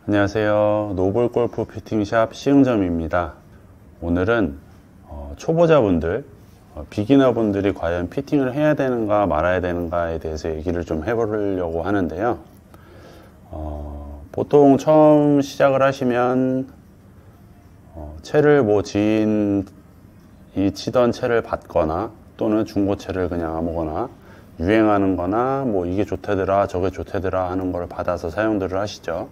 안녕하세요. 노블골프 피팅샵 시흥점입니다. 오늘은 초보자분들, 비기너분들이 과연 피팅을 해야 되는가 말아야 되는가에 대해서 얘기를 좀 해보려고 하는데요. 보통 처음 시작을 하시면 채를 지인이 치던 채를 받거나 또는 중고채를 그냥 아무거나 유행하는 거나 이게 좋다더라 저게 좋다더라 하는 걸 받아서 사용들을 하시죠.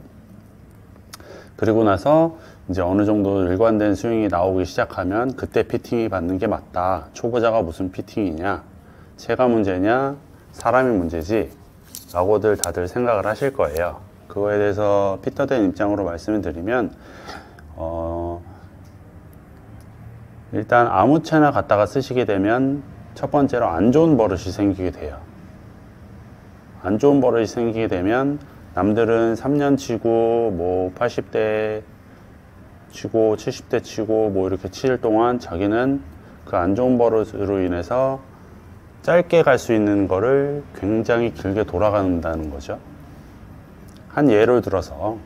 그리고 나서 이제 어느 정도 일관된 스윙이 나오기 시작하면 그때 피팅이 받는 게 맞다. 초보자가 무슨 피팅이냐, 채가 문제냐, 사람이 문제지 라고들 다들 생각을 하실 거예요. 그거에 대해서 피터된 입장으로 말씀을 드리면 일단 아무 채나 갖다가 쓰시게 되면 첫 번째로 안 좋은 버릇이 생기게 돼요. 안 좋은 버릇이 생기게 되면 남들은 3년 치고 80대 치고 70대 치고 이렇게 칠 동안 자기는 그 안 좋은 버릇으로 인해서 짧게 갈 수 있는 거를 굉장히 길게 돌아간다는 거죠. 한 예를 들어서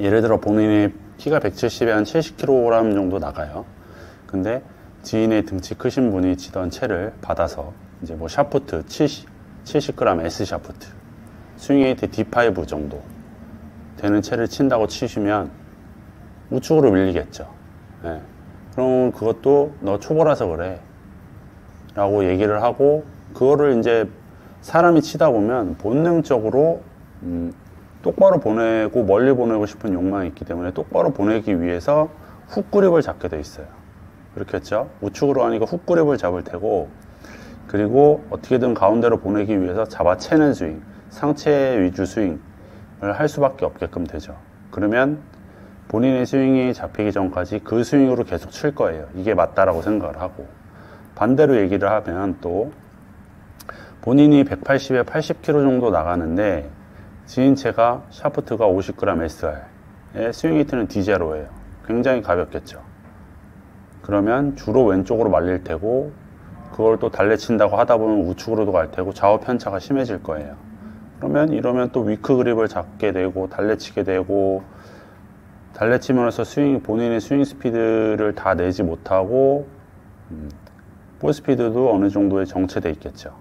예를 들어 본인의 키가 170에 한 70kg 정도 나가요. 근데 지인의 등치 크신 분이 치던 채를 받아서 이제 샤프트 70g S 샤프트 스윙 에이트 D5 정도 되는 채를 친다고 치시면 우측으로 밀리겠죠. 네. 그럼 그것도 너 초보라서 그래 라고 얘기를 하고, 그거를 이제 사람이 치다 보면 본능적으로 똑바로 보내고 멀리 보내고 싶은 욕망이 있기 때문에 똑바로 보내기 위해서 훅 그립을 잡게 돼 있어요. 그렇겠죠? 우측으로 하니까 훅 그립을 잡을 테고, 그리고 어떻게든 가운데로 보내기 위해서 잡아채는 스윙, 상체 위주 스윙을 할 수밖에 없게끔 되죠. 그러면 본인의 스윙이 잡히기 전까지 그 스윙으로 계속 칠 거예요. 이게 맞다라고 생각을 하고, 반대로 얘기를 하면 또 본인이 180에 80kg 정도 나가는데 지인채가 샤프트가 50g SR에 스윙 히트는 D0예요. 굉장히 가볍겠죠. 그러면 주로 왼쪽으로 말릴 테고, 그걸 또 달래친다고 하다 보면 우측으로도 갈 테고 좌우 편차가 심해질 거예요. 그러면 이러면 또 위크 그립을 잡게 되고 달래치게 되고, 달래치면서 본인의 스윙 스피드를 다 내지 못하고 볼 스피드도 어느 정도에 정체돼 있겠죠.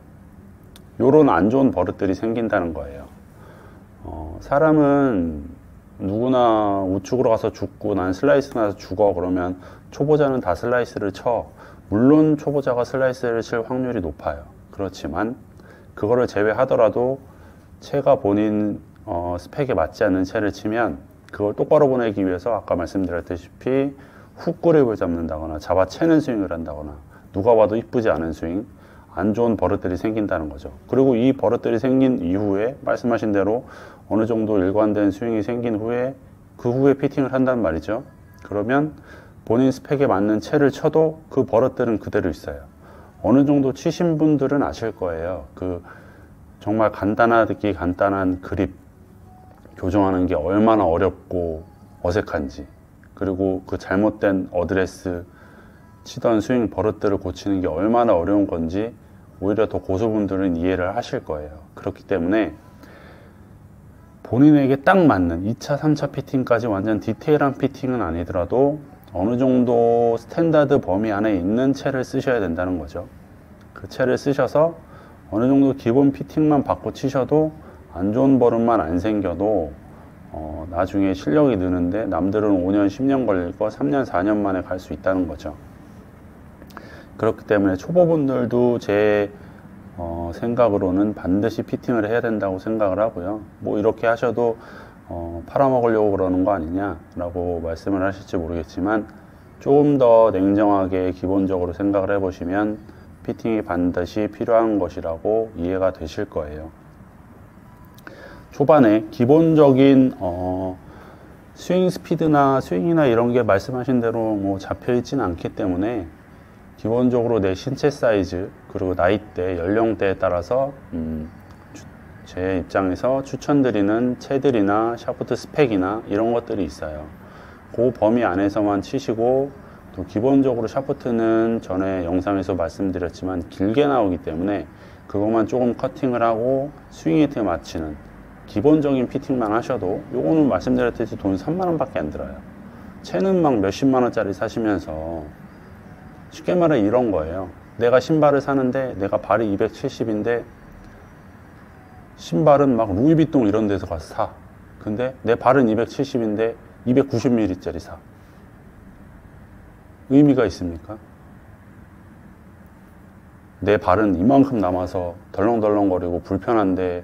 요런 안 좋은 버릇들이 생긴다는 거예요. 사람은 누구나 우측으로 가서 죽고 난 슬라이스 나서 죽어 그러면 초보자는 다 슬라이스를 쳐. 물론 초보자가 슬라이스를 칠 확률이 높아요. 그렇지만 그거를 제외하더라도 채가 본인 스펙에 맞지 않는 채를 치면 그걸 똑바로 보내기 위해서 아까 말씀드렸다시피 훅 그립을 잡는다거나 잡아채는 스윙을 한다거나 누가 봐도 이쁘지 않은 스윙, 안 좋은 버릇들이 생긴다는 거죠. 그리고 이 버릇들이 생긴 이후에 말씀하신 대로 어느 정도 일관된 스윙이 생긴 후에 그 후에 피팅을 한단 말이죠. 그러면 본인 스펙에 맞는 채를 쳐도 그 버릇들은 그대로 있어요. 어느 정도 치신 분들은 아실 거예요. 정말 간단한 그립 교정하는 게 얼마나 어렵고 어색한지, 그리고 그 잘못된 어드레스 치던 스윙 버릇들을 고치는 게 얼마나 어려운 건지 오히려 더 고수분들은 이해를 하실 거예요. 그렇기 때문에 본인에게 딱 맞는 2차, 3차 피팅까지 완전 디테일한 피팅은 아니더라도 어느 정도 스탠다드 범위 안에 있는 채를 쓰셔야 된다는 거죠. 그 채를 쓰셔서 어느 정도 기본 피팅만 받고 치셔도 안 좋은 버릇만 안 생겨도 나중에 실력이 느는데 남들은 5년, 10년 걸릴 거 3년, 4년 만에 갈 수 있다는 거죠. 그렇기 때문에 초보분들도 제 생각으로는 반드시 피팅을 해야 된다고 생각을 하고요. 이렇게 하셔도 팔아먹으려고 그러는 거 아니냐 라고 말씀을 하실지 모르겠지만, 조금 더 냉정하게 기본적으로 생각을 해보시면 피팅이 반드시 필요한 것이라고 이해가 되실 거예요. 초반에 기본적인 스윙 스피드나 스윙이나 이런 게 말씀하신 대로 잡혀 있지는 않기 때문에 기본적으로 내 신체 사이즈, 그리고 나이대, 연령대에 따라서 제 입장에서 추천드리는 채들이나 샤프트 스펙이나 이런 것들이 있어요. 그 범위 안에서만 치시고, 또 기본적으로 샤프트는 전에 영상에서 말씀드렸지만 길게 나오기 때문에 그것만 조금 커팅을 하고 스윙 히트에 맞추는 기본적인 피팅만 하셔도, 요거는 말씀드렸듯이 돈 3만원 밖에 안 들어요. 채는 막 몇십만원짜리 사시면서, 쉽게 말해 이런 거예요. 내가 신발을 사는데 내가 발이 270인데 신발은 막 루이비통 이런 데서 가서 사. 근데 내 발은 270인데 290ml짜리 사. 의미가 있습니까? 내 발은 이만큼 남아서 덜렁덜렁거리고 불편한데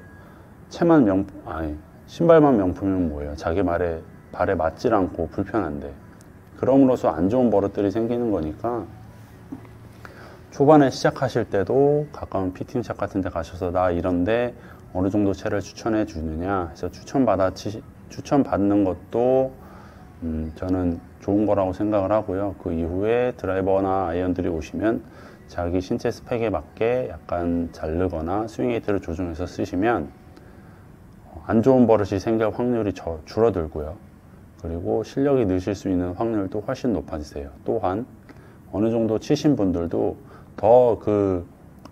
신발만 명품이면 뭐예요? 자기 발에 맞질 않고 불편한데. 그럼으로써 안 좋은 버릇들이 생기는 거니까, 초반에 시작하실 때도 가까운 피팅샵 같은 데 가셔서 나 이런데 어느 정도 채를 추천해 주느냐 해서 추천받는 것도 저는 좋은 거라고 생각을 하고요. 그 이후에 드라이버나 아이언들이 오시면 자기 신체 스펙에 맞게 약간 자르거나 스윙 헤이트를 조정해서 쓰시면 안 좋은 버릇이 생길 확률이 줄어들고요. 그리고 실력이 느실 수 있는 확률도 훨씬 높아지세요. 또한 어느 정도 치신 분들도 더 그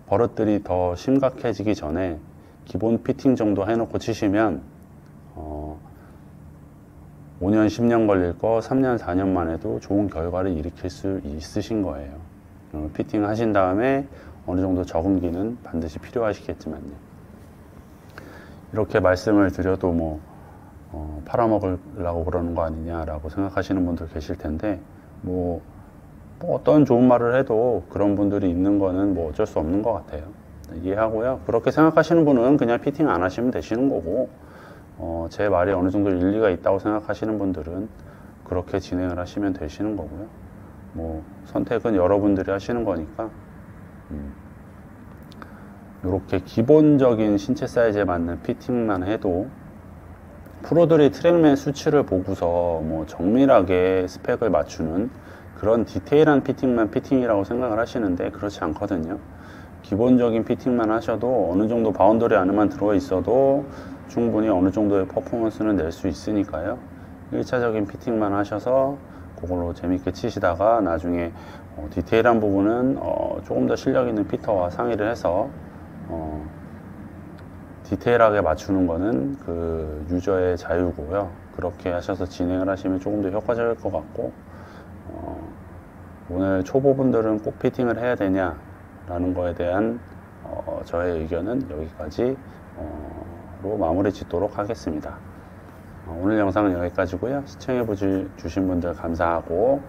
버릇들이 더 심각해지기 전에 기본 피팅 정도 해놓고 치시면 5년, 10년 걸릴 거 3년, 4년 만에도 좋은 결과를 일으킬 수 있으신 거예요. 피팅 하신 다음에 어느 정도 적응기는 반드시 필요하시겠지만요. 이렇게 말씀을 드려도 팔아먹으려고 그러는 거 아니냐라고 생각하시는 분들 계실 텐데, 어떤 좋은 말을 해도 그런 분들이 있는 거는 어쩔 수 없는 것 같아요. 이해하고요. 그렇게 생각하시는 분은 그냥 피팅 안 하시면 되시는 거고, 제 말이 어느 정도 일리가 있다고 생각하시는 분들은 그렇게 진행을 하시면 되시는 거고요. 선택은 여러분들이 하시는 거니까, 이렇게 기본적인 신체 사이즈에 맞는 피팅만 해도, 프로들이 트랙맨 수치를 보고서 정밀하게 스펙을 맞추는 그런 디테일한 피팅만 피팅이라고 생각을 하시는데, 그렇지 않거든요. 기본적인 피팅만 하셔도 어느 정도 바운더리 안에만 들어와 있어도 충분히 어느 정도의 퍼포먼스는 낼 수 있으니까요. 1차적인 피팅만 하셔서 그걸로 재밌게 치시다가 나중에 디테일한 부분은 조금 더 실력 있는 피터와 상의를 해서 디테일하게 맞추는 거는 그 유저의 자유고요. 그렇게 하셔서 진행을 하시면 조금 더 효과적일 것 같고, 오늘 초보분들은 꼭 피팅을 해야 되냐 라는 거에 대한 저의 의견은 여기까지로 마무리 짓도록 하겠습니다. 오늘 영상은 여기까지고요. 시청해 주신 분들 감사하고,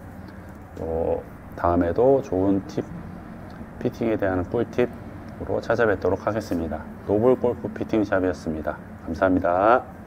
또 다음에도 좋은 팁, 피팅에 대한 꿀팁으로 찾아뵙도록 하겠습니다. 노블골프 피팅샵이었습니다. 감사합니다.